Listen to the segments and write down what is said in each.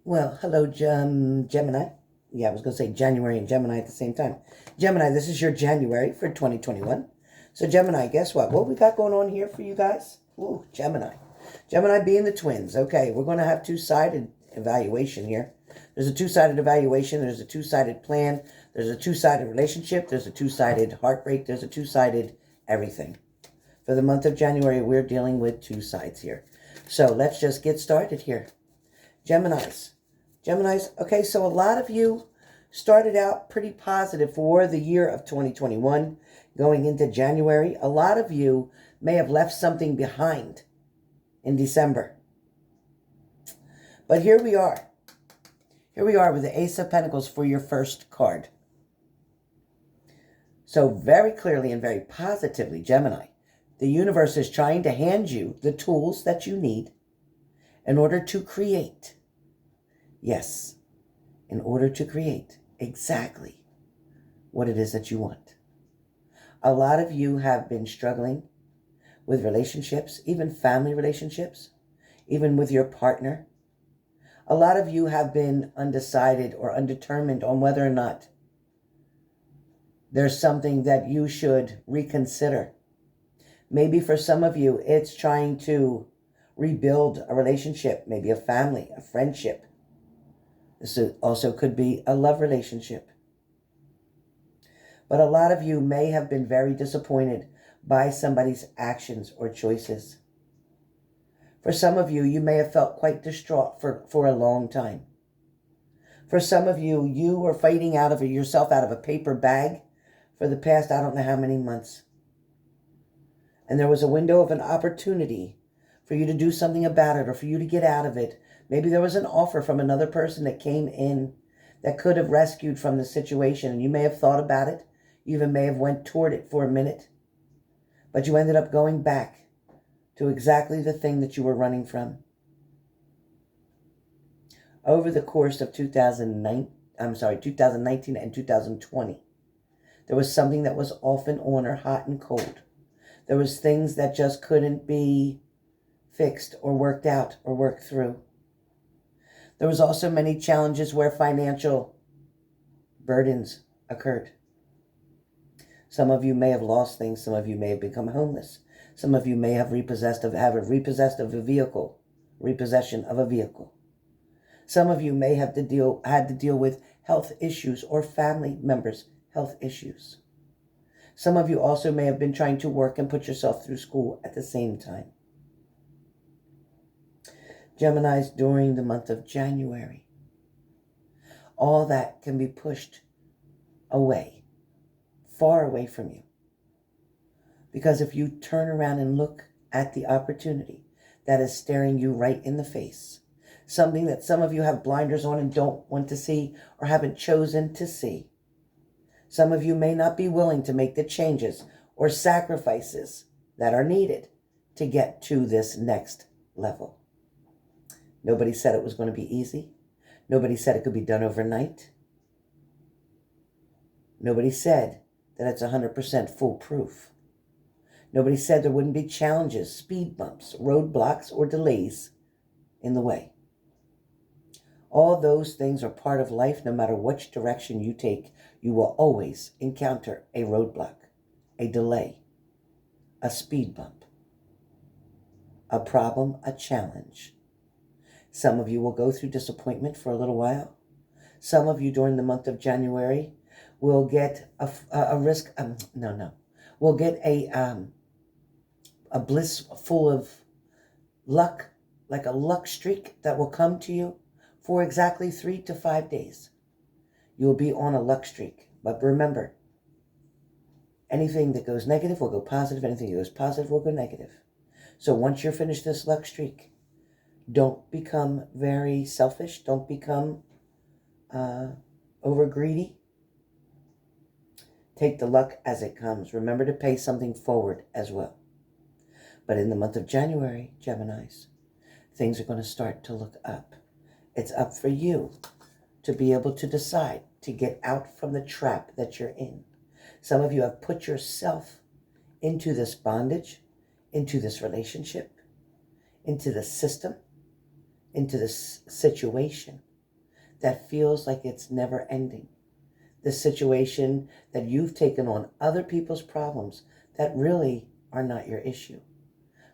Well, hello, Gemini. Yeah, I was going to say January and Gemini at the same time. Gemini, this is your January for 2021. So, Gemini, guess what? What we got going on here for you guys? Ooh, Gemini. Gemini being the twins. Okay, we're going to have two-sided evaluation here. There's a two-sided evaluation. There's a two-sided plan. There's a two-sided relationship. There's a two-sided heartbreak. There's a two-sided everything. For the month of January, we're dealing with two sides here. So, let's just get started here. Geminis. Okay, so a lot of you started out pretty positive for the year of 2021 going into January. A lot of you may have left something behind in December. But here we are. Here we are with the Ace of Pentacles for your first card. So very clearly and very positively, Gemini, the universe is trying to hand you the tools that you need in order to create. Yes, in order to create exactly what it is that you want. A lot of you have been struggling with relationships, even family relationships, even with your partner. A lot of you have been undecided or undetermined on whether or not there's something that you should reconsider. Maybe for some of you, it's trying to rebuild a relationship, maybe a family, a friendship. This also could be a love relationship. But a lot of you may have been very disappointed by somebody's actions or choices. For some of you, you may have felt quite distraught for a long time. For some of you, you were fighting yourself out of a paper bag for the past I don't know how many months. And there was a window of an opportunity for you to do something about it or for you to get out of it. Maybe there was an offer from another person that came in that could have rescued from the situation, and you may have thought about it. You even may have went toward it for a minute, but you ended up going back to exactly the thing that you were running from. Over the course of 2019 and 2020, there was something that was off and on or hot and cold. There was things that just couldn't be fixed or worked out or worked through. There was also many challenges where financial burdens occurred. Some of you may have lost things. Some of you may have become homeless. Some of you may have repossession of a vehicle. Some of you may have had to deal with health issues or family members' health issues. Some of you also may have been trying to work and put yourself through school at the same time. Geminis, during the month of January, all that can be pushed away, far away from you. Because if you turn around and look at the opportunity that is staring you right in the face, something that some of you have blinders on and don't want to see or haven't chosen to see, some of you may not be willing to make the changes or sacrifices that are needed to get to this next level. Nobody said it was going to be easy. Nobody said it could be done overnight. Nobody said that it's 100% foolproof. Nobody said there wouldn't be challenges, speed bumps, roadblocks, or delays in the way. All those things are part of life. No matter which direction you take, you will always encounter a roadblock, a delay, a speed bump, a problem, a challenge. Some of you will go through disappointment for a little while. Some of you during the month of January will get will get a bliss full of luck, like a luck streak that will come to you for exactly 3 to 5 days. You will be on a luck streak. But remember, anything that goes negative will go positive. Anything that goes positive will go negative. So once you're finished this luck streak, don't become very selfish. Don't become over greedy. Take the luck as it comes. Remember to pay something forward as well. But in the month of January, Geminis, things are going to start to look up. It's up for you to be able to decide to get out from the trap that you're in. Some of you have put yourself into this bondage, into this relationship, into the system, into this situation that feels like it's never ending. This situation that you've taken on other people's problems that really are not your issue.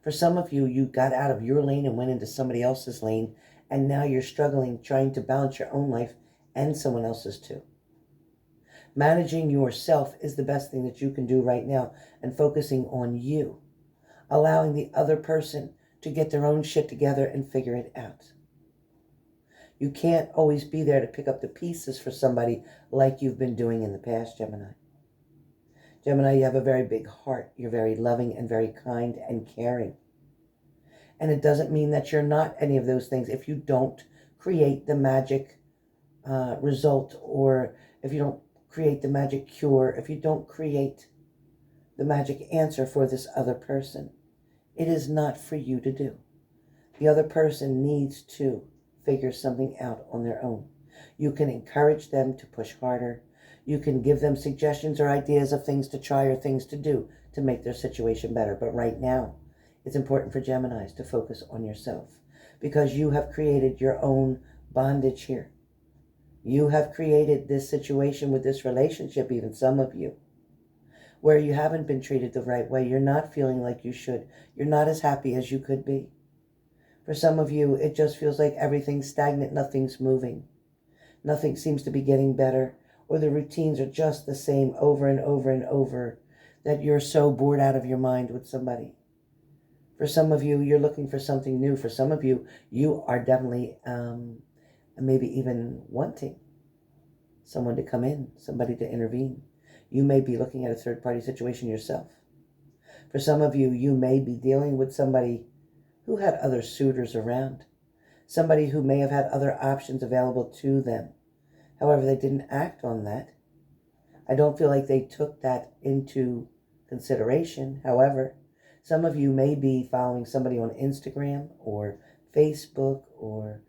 For some of you, you got out of your lane and went into somebody else's lane, and now you're struggling trying to balance your own life and someone else's too. Managing yourself is the best thing that you can do right now, and focusing on you, allowing the other person to get their own shit together and figure it out. You can't always be there to pick up the pieces for somebody like you've been doing in the past, Gemini. Gemini, you have a very big heart. You're very loving and very kind and caring. And it doesn't mean that you're not any of those things if you don't create the magic result, or if you don't create the magic cure, if you don't create the magic answer for this other person. It is not for you to do. The other person needs to figure something out on their own. You can encourage them to push harder. You can give them suggestions or ideas of things to try or things to do to make their situation better. But right now, it's important for Geminis to focus on yourself, because you have created your own bondage here. You have created this situation with this relationship, even some of you, where you haven't been treated the right way. You're not feeling like you should. You're not as happy as you could be. For some of you, it just feels like everything's stagnant, nothing's moving. Nothing seems to be getting better, or the routines are just the same over and over and over, that you're so bored out of your mind with somebody. For some of you, you're looking for something new. For some of you, you are definitely maybe even wanting someone to come in, somebody to intervene. You may be looking at a third-party situation yourself. For some of you, you may be dealing with somebody who had other suitors around, somebody who may have had other options available to them. However, they didn't act on that. I don't feel like they took that into consideration. However, some of you may be following somebody on Instagram or Facebook or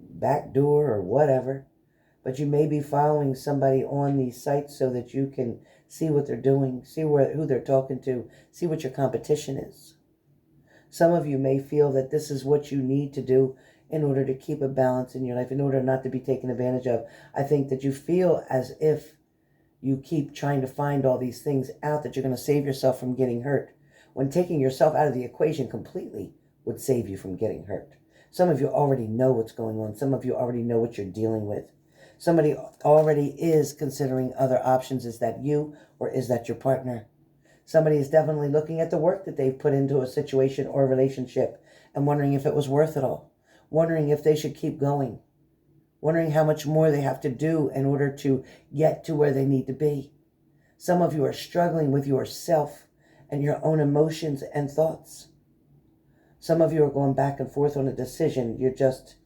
Backdoor or whatever, but you may be following somebody on these sites so that you can see what they're doing, see who they're talking to, see what your competition is. Some of you may feel that this is what you need to do in order to keep a balance in your life, in order not to be taken advantage of. I think that you feel as if you keep trying to find all these things out, that you're going to save yourself from getting hurt, when taking yourself out of the equation completely would save you from getting hurt. Some of you already know what's going on. Some of you already know what you're dealing with. Somebody already is considering other options. Is that you, or is that your partner? Somebody is definitely looking at the work that they've put into a situation or a relationship and wondering if it was worth it all, wondering if they should keep going, wondering how much more they have to do in order to get to where they need to be. Some of you are struggling with yourself and your own emotions and thoughts. Some of you are going back and forth on a decision. You're just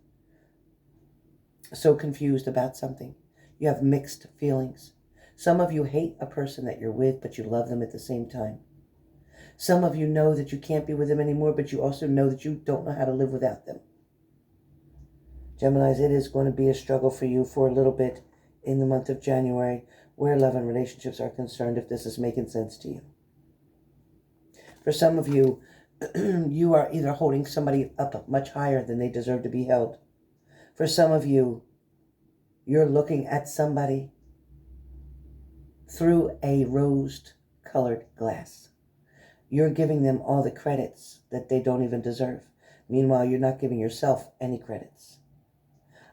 so confused about something. You have mixed feelings. Some of you hate a person that you're with, but you love them at the same time. Some of you know that you can't be with them anymore, but you also know that you don't know how to live without them. Geminis, it is going to be a struggle for you for a little bit in the month of January, where love and relationships are concerned, if this is making sense to you. For some of you, you are either holding somebody up much higher than they deserve to be held. For some of you, you're looking at somebody through a rose-colored glass. You're giving them all the credits that they don't even deserve. Meanwhile, you're not giving yourself any credits.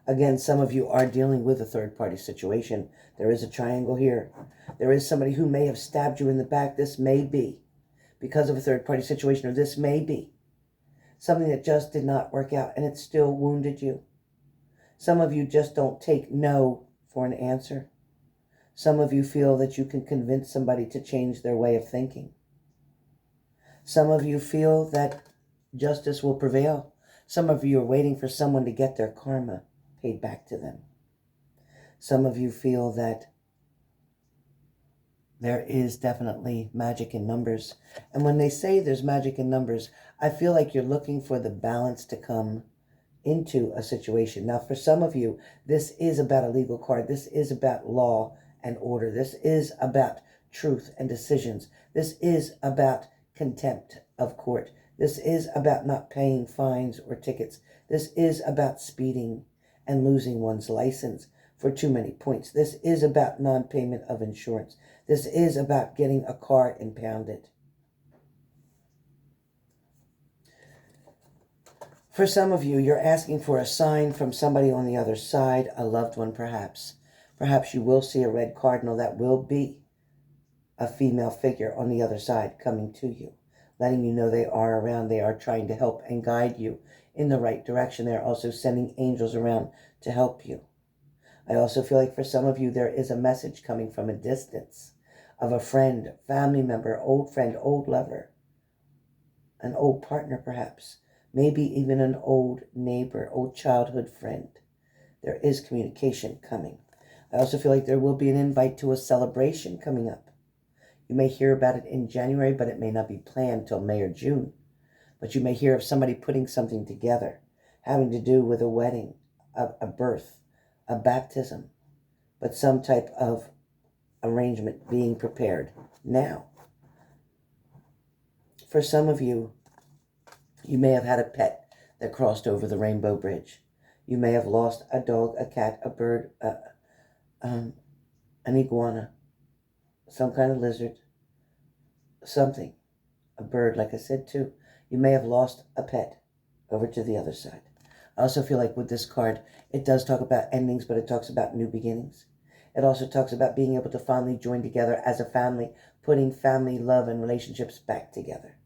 Again, some of you are dealing with a third-party situation. There is a triangle here. There is somebody who may have stabbed you in the back. This may be because of a third-party situation, or this may be something that just did not work out and it still wounded you. Some of you just don't take no for an answer. Some of you feel that you can convince somebody to change their way of thinking. Some of you feel that justice will prevail. Some of you are waiting for someone to get their karma paid back to them. Some of you feel that there is definitely magic in numbers. And when they say there's magic in numbers, I feel like you're looking for the balance to come into a situation. Now, for some of you, this is about a legal card. This is about law and order. This is about truth and decisions. This is about contempt of court. This is about not paying fines or tickets. This is about speeding and losing one's license for too many points. This is about non-payment of insurance. This is about getting a car impounded. For some of you, you're asking for a sign from somebody on the other side, a loved one perhaps. Perhaps you will see a red cardinal. That will be a female figure on the other side coming to you, letting you know they are around. They are trying to help and guide you in the right direction. They're also sending angels around to help you. I also feel like for some of you, there is a message coming from a distance of a friend, family member, old lover, an old partner perhaps, maybe even an old neighbor, old childhood friend. There is communication coming. I also feel like there will be an invite to a celebration coming up. You may hear about it in January, but it may not be planned till May or June. But you may hear of somebody putting something together, having to do with a wedding, a birth, a baptism, but some type of arrangement being prepared now. For some of you, you may have had a pet that crossed over the rainbow bridge. You may have lost a dog, a cat, a bird, an iguana, some kind of lizard, something, a bird, like I said too. You may have lost a pet over to the other side. I also feel like with this card, it does talk about endings, but it talks about new beginnings. It also talks about being able to finally join together as a family, putting family love and relationships back together.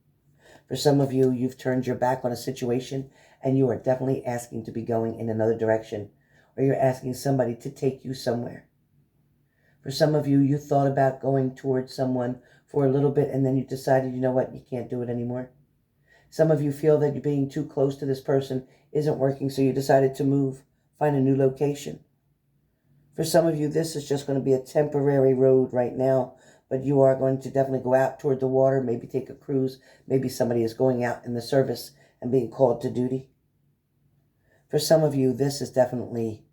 For some of you, you've turned your back on a situation and you are definitely asking to be going in another direction, or you're asking somebody to take you somewhere. For some of you, you thought about going towards someone for a little bit and then you decided, you know what, you can't do it anymore. Some of you feel that you're being too close to this person isn't working, so you decided to move, find a new location. For some of you, this is just going to be a temporary road right now, but you are going to definitely go out toward the water, maybe take a cruise. Maybe somebody is going out in the service and being called to duty. For some of you, this is definitely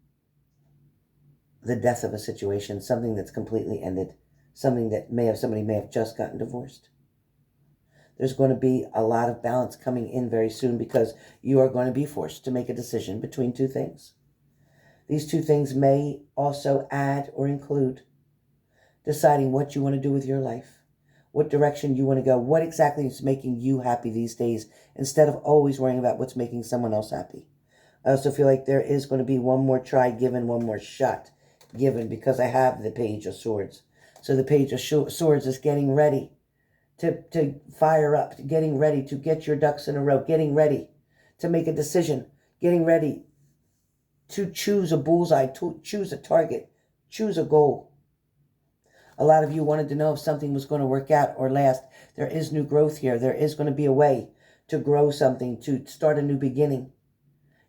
the death of a situation, something that's completely ended, something that somebody may have just gotten divorced. There's going to be a lot of balance coming in very soon because you are going to be forced to make a decision between two things. These two things may also add or include deciding what you want to do with your life, what direction you want to go, what exactly is making you happy these days, instead of always worrying about what's making someone else happy. I also feel like there is going to be one more try given, one more shot given, because I have the Page of Swords. So the Page of Swords is getting ready to fire up, getting ready to get your ducks in a row, getting ready to make a decision, getting ready to choose a bullseye, to choose a target, choose a goal. A lot of you wanted to know if something was going to work out or last. There is new growth here. There is going to be a way to grow something, to start a new beginning.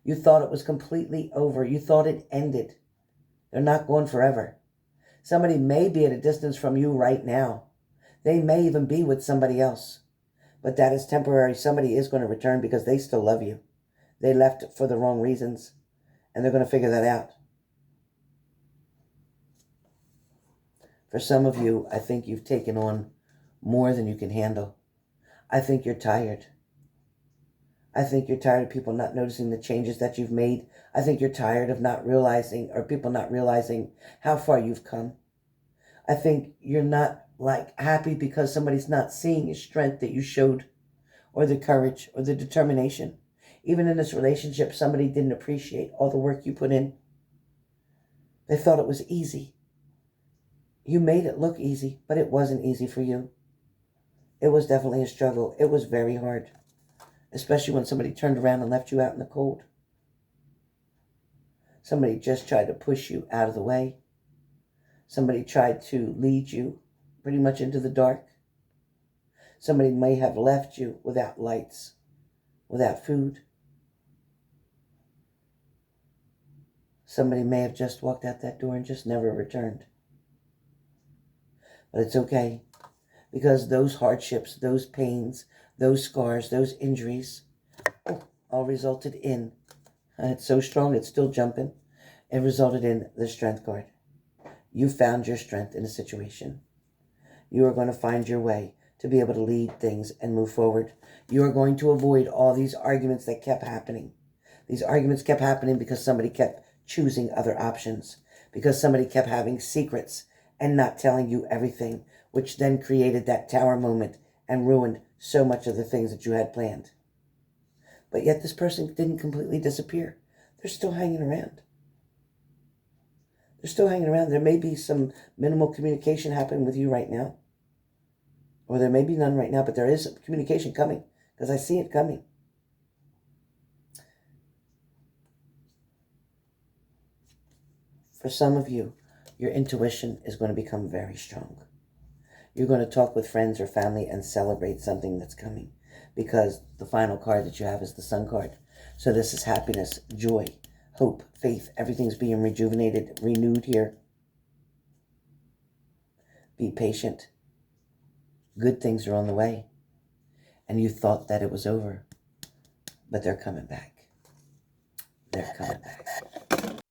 You thought it was completely over. You thought it ended. They're not going forever. Somebody may be at a distance from you right now. They may even be with somebody else. But that is temporary. Somebody is going to return because they still love you. They left for the wrong reasons, and they're going to figure that out. For some of you, I think you've taken on more than you can handle. I think you're tired. I think you're tired of people not noticing the changes that you've made. I think you're tired of not realizing, or people not realizing how far you've come. I think you're not happy because somebody's not seeing your strength that you showed, or the courage, or the determination. Even in this relationship, somebody didn't appreciate all the work you put in. They thought it was easy. You made it look easy, but it wasn't easy for you. It was definitely a struggle. It was very hard, especially when somebody turned around and left you out in the cold. Somebody just tried to push you out of the way. Somebody tried to lead you pretty much into the dark. Somebody may have left you without lights, without food. Somebody may have just walked out that door and just never returned. But it's okay, because those hardships, those pains, those scars, those injuries, all resulted in, it's so strong it's still jumping, it resulted in the Strength card. You found your strength in a situation. You are going to find your way to be able to lead things and move forward. You are going to avoid all these arguments that kept happening. These arguments kept happening because somebody kept choosing other options because somebody kept having secrets and not telling you everything, which then created that tower moment and ruined so much of the things that you had planned. But yet this person didn't completely disappear. They're still hanging around. They're still hanging around. There may be some minimal communication happening with you right now. Or there may be none right now, but there is communication coming because I see it coming. For some of you, your intuition is going to become very strong. You're going to talk with friends or family and celebrate something that's coming because the final card that you have is the Sun card. So this is happiness, joy, hope, faith. Everything's being rejuvenated, renewed here. Be patient. Good things are on the way. And you thought that it was over. But they're coming back. They're coming back.